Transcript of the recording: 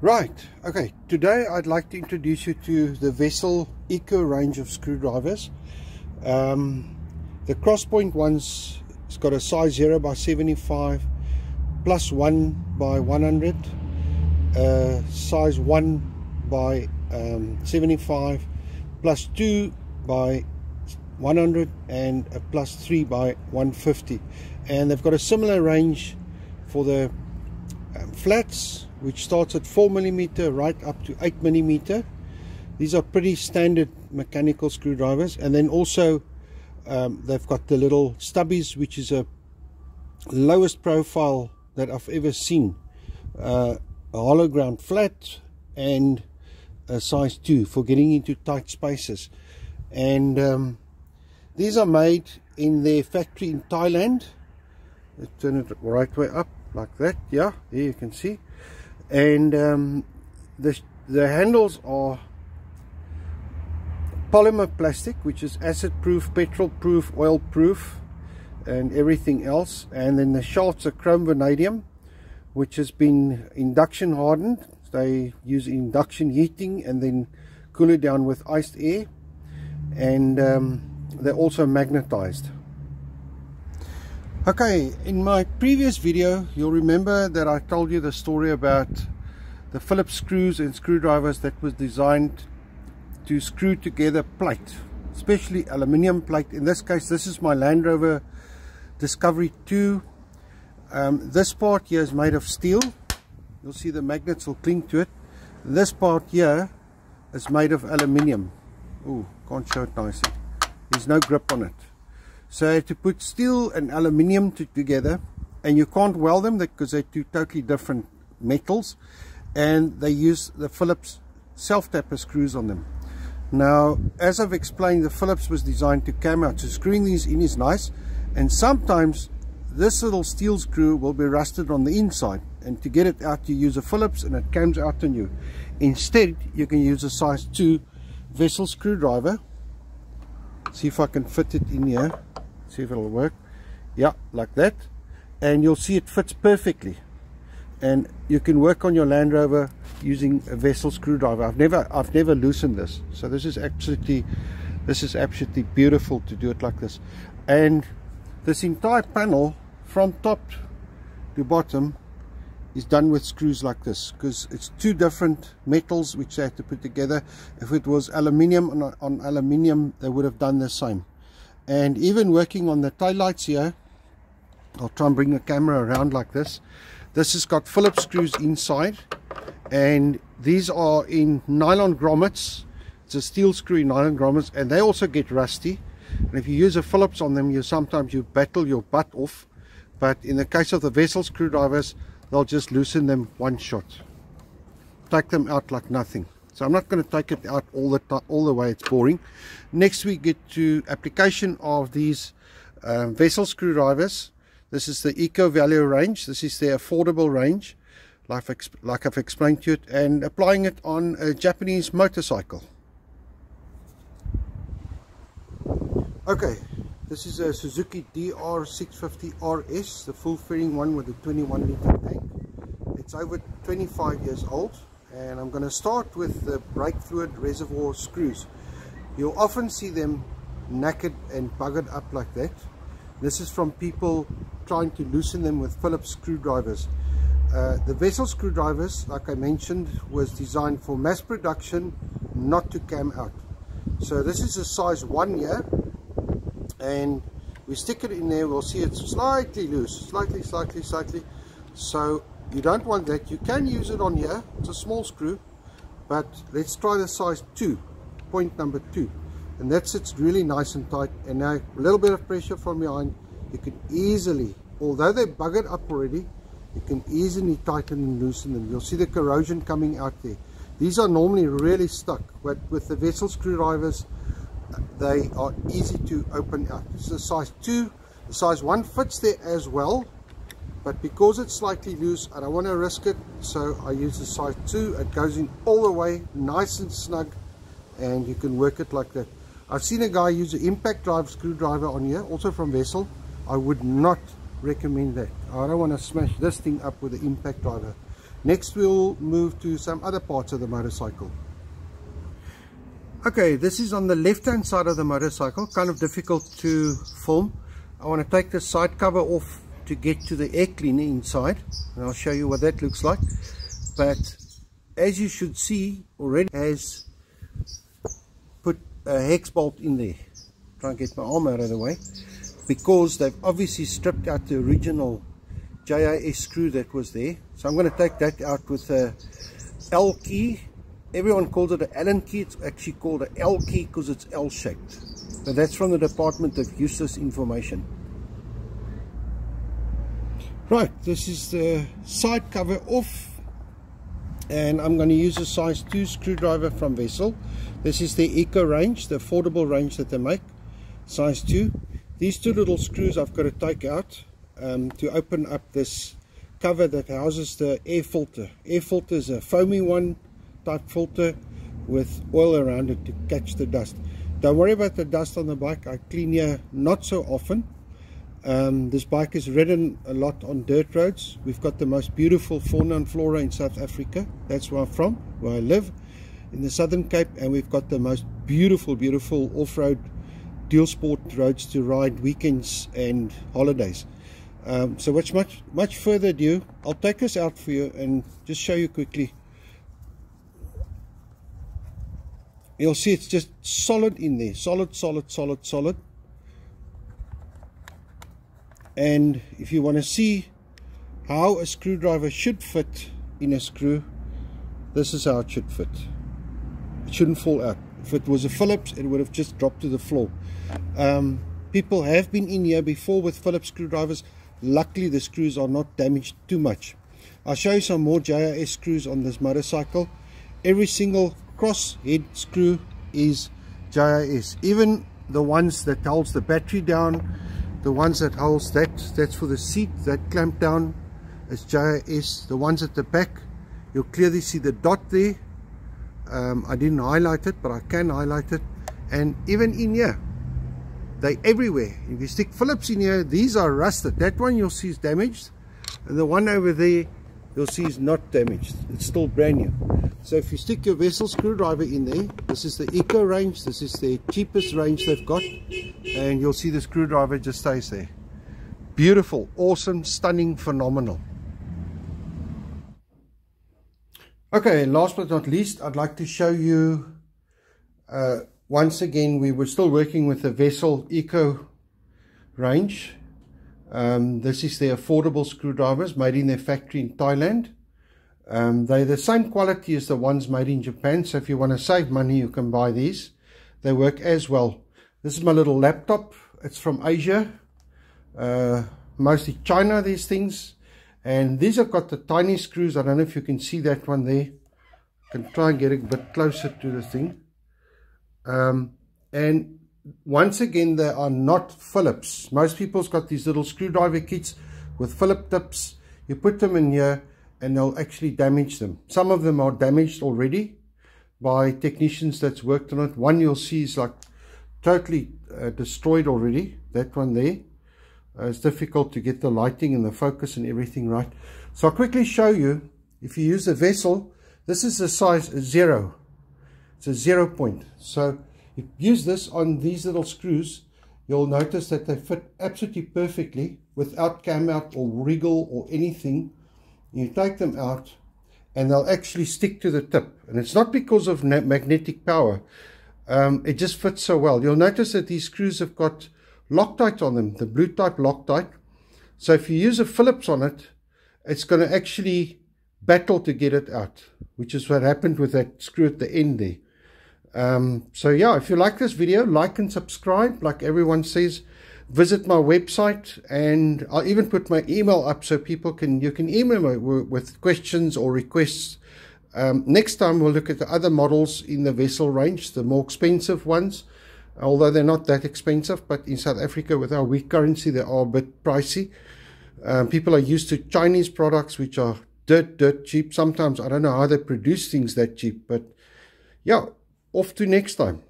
Right, okay, today I'd like to introduce you to the Vessel Eco range of screwdrivers. The Crosspoint ones, it's got a size 0 by 75 plus 1 by 100, size 1 by 75 plus 2 by 100 and a plus 3 by 150. And they've got a similar range for the flats, which starts at 4mm right up to 8mm. These are pretty standard mechanical screwdrivers. And then also they've got the little stubbies, which is a lowest profile that I've ever seen, a hollow ground flat and a size 2 for getting into tight spaces. And these are made in their factory in Thailand. Let's turn it right way up like that. Yeah, there you can see. And the handles are polymer plastic, which is acid proof, petrol proof, oil proof and everything else. And then the shafts are chrome vanadium, which has been induction hardened. They use induction heating and then cool it down with iced air. And they're also magnetized. Okay, in my previous video you'll remember that I told you the story about the Philips screws and screwdrivers that was designed to screw together plate, especially aluminium plate. In this case, this is my Land Rover Discovery 2. This part here is made of steel. You'll see the magnets will cling to it. This part here is made of aluminium. Oh, can't show it nicely. There's no grip on it. So to put steel and aluminium together, and you can't weld them because they're two totally different metals, and they use the Philips self-tapper screws on them. Now, as I've explained, the Philips was designed to cam out, so screwing these in is nice, and sometimes this little steel screw will be rusted on the inside, and to get it out you use a Philips and it cams out on you. Instead, you can use a size 2 Vessel screwdriver. See if I can fit it in here. See if it'll work. Yeah, like that. And you'll see it fits perfectly. And you can work on your Land Rover using a Vessel screwdriver. I've never loosened this. So this is absolutely beautiful to do it like this. And this entire panel from top to bottom is done with screws like this, because it's two different metals which they have to put together. If it was aluminium on aluminium, they would have done the same. And even working on the tail lights here, I'll try and bring the camera around like this. This has got Phillips screws inside, and these are in nylon grommets. It's a steel screw in nylon grommets, and they also get rusty. And if you use a Phillips on them, sometimes you battle your butt off. But in the case of the Vessel screwdrivers, they'll just loosen them one shot, take them out like nothing. So I'm not going to take it out all the way, it's boring. Next we get to application of these Vessel screwdrivers. This is the Eco Value range. This is the affordable range, like I've explained to you, and applying it on a Japanese motorcycle. Okay, this is a Suzuki DR650 RS, the full fairing one with a 21-litre tank. It's over 25 years old, and I'm going to start with the brake fluid reservoir screws. You'll often see them knackered and buggered up like that. This is from people trying to loosen them with Phillips screwdrivers. The Vessel screwdrivers, like I mentioned, was designed for mass production, not to cam out. So this is a size 1 here. And we stick it in there, we'll see it's slightly loose, slightly. So you don't want that. You can use it on here, it's a small screw, but let's try the size 2, point number 2, and that sits really nice and tight. And now a little bit of pressure from behind, you can easily, although they're buggered up already, you can easily tighten and loosen them. You'll see the corrosion coming out there. These are normally really stuck, but with the Vessel screwdrivers, they are easy to open out. This is a size 2. The size 1 fits there as well, but because it's slightly loose, I don't want to risk it, so I use the size 2. It goes in all the way, nice and snug, and you can work it like that. I've seen a guy use an impact drive screwdriver on here, also from Vessel. I would not recommend that. I don't want to smash this thing up with an impact driver. Next we'll move to some other parts of the motorcycle. Okay, this is on the left hand side of the motorcycle, kind of difficult to film. I want to take the side cover off to get to the air cleaner inside, and I'll show you what that looks like. But as you should see, already has put a hex bolt in there. Try and get my arm out of the way, because they've obviously stripped out the original JIS screw that was there. So I'm going to take that out with a L key. Everyone calls it an Allen key. It's actually called an L key because it's L shaped. But that's from the Department of Useless Information. Right, this is the side cover off, and I'm going to use a size 2 screwdriver from Vessel. This is the Eco range, the affordable range that they make, size 2. These two little screws I've got to take out to open up this cover that houses the air filter. Air filter is a foamy one type filter with oil around it to catch the dust. Don't worry about the dust on the bike. I clean here not so often. This bike is ridden a lot on dirt roads. We've got the most beautiful fauna and flora in South Africa. That's where I'm from, where I live in the Southern Cape, and we've got the most beautiful off-road dual sport roads to ride weekends and holidays. So much further ado, I'll take this out for you and just show you quickly. You'll see it's just solid in there, solid. And if you want to see how a screwdriver should fit in a screw, this is how it should fit. It shouldn't fall out. If it was a Philips, it would have just dropped to the floor. People have been in here before with Philips screwdrivers. Luckily the screws are not damaged too much. I'll show you some more JIS screws on this motorcycle. Every single cross head screw is JIS. Even the ones that holds the battery down, the ones that holds that's for the seat, that clamp down, is JIS. The ones at the back, you'll clearly see the dot there. I didn't highlight it, but I can highlight it. And even in here, they're everywhere. If you stick Philips in here, these are rusted. That one you'll see is damaged, and the one over there you'll see is not damaged. It's still brand new. So if you stick your Vessel screwdriver in there, this is the Eco range, this is the cheapest range they've got, and you'll see the screwdriver just stays there. Beautiful, awesome, stunning, phenomenal. Okay, last but not least, I'd like to show you once again, we were still working with the Vessel Eco range. This is their affordable screwdrivers made in their factory in Thailand. They're the same quality as the ones made in Japan, so if you want to save money you can buy these. They work as well. This is my little laptop. It's from Asia, mostly China, these things. And these have got the tiny screws. I don't know if you can see that one there. I can try and get a bit closer to the thing. And once again, they are not Philips. Most people's got these little screwdriver kits with Philip tips. You put them in here and they'll actually damage them. Some of them are damaged already by technicians that's worked on it. One you'll see is like totally destroyed already. That one there. It's difficult to get the lighting and the focus and everything right. So I'll quickly show you. If you use a Vessel, this is a size 0. It's a 0 point. So if you use this on these little screws, you'll notice that they fit absolutely perfectly without cam out or wriggle or anything. You take them out and they'll actually stick to the tip. And it's not because of magnetic power. It just fits so well. You'll notice that these screws have got Loctite on them, the blue type Loctite. So if you use a Phillips on it, it's going to actually battle to get it out, which is what happened with that screw at the end there. So yeah, if you like this video, like and subscribe. Like everyone says, visit my website, and I'll even put my email up so people you can email me with questions or requests. Next time we'll look at the other models in the Vessel range, the more expensive ones, although they're not that expensive, but in South Africa with our weak currency they are a bit pricey. People are used to Chinese products which are dirt cheap. Sometimes I don't know how they produce things that cheap, but yeah, off to next time.